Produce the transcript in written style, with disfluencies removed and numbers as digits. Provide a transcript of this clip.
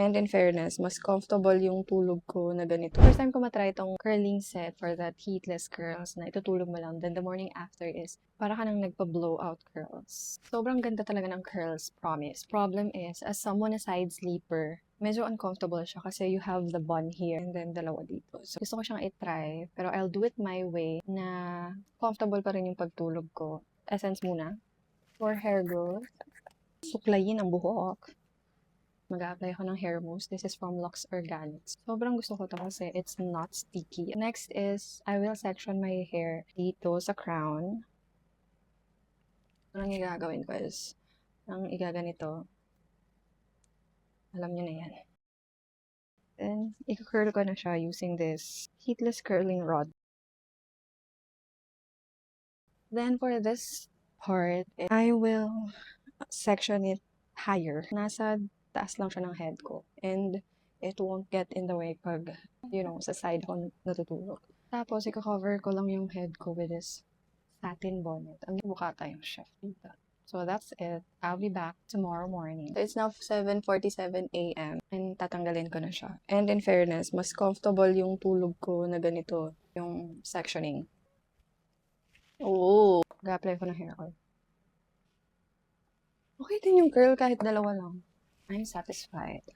And in fairness, mas comfortable yung tulog ko na ganito. First time ko matry itong curling set for that heatless curls na itutulog mo lang. Then the morning after is para ka nang nagpa-blowout curls. Sobrang ganda talaga ng curls, promise. Problem is, as someone a side sleeper, medyo uncomfortable siya kasi you have the bun here and then dalawa dito. So gusto ko siyang i-try, pero I'll do it my way na comfortable pa rin yung pagtulog ko. Essence muna. For hair growth, suklayin ang buhok. Mag-a-apply ako ng hair mousse. This is from Lux Organics. Sobrang gusto ko to kasi it's not sticky. Next is, I will section my hair dito sa crown. Ang gagawin ko is, ang igaganito, alam nyo na yan. Then, i-curl ko na siya using this heatless curling rod. Then, for this part, I will section it higher. Nasa taas lang siya ng head ko. And it won't get in the way pag, sa side ko natutulog. Tapos, i-cover ko lang yung head ko with this satin bonnet. Ang mukha tayong chef dito. So, that's it. I'll be back tomorrow morning. So, it's now 7:47 a.m. And tatanggalin ko na siya. And in fairness, mas comfortable yung tulog ko na ganito, yung sectioning. Oo. Ga-apply ko ng hair oil. Okay din yung curl kahit dalawa lang. I'm satisfied.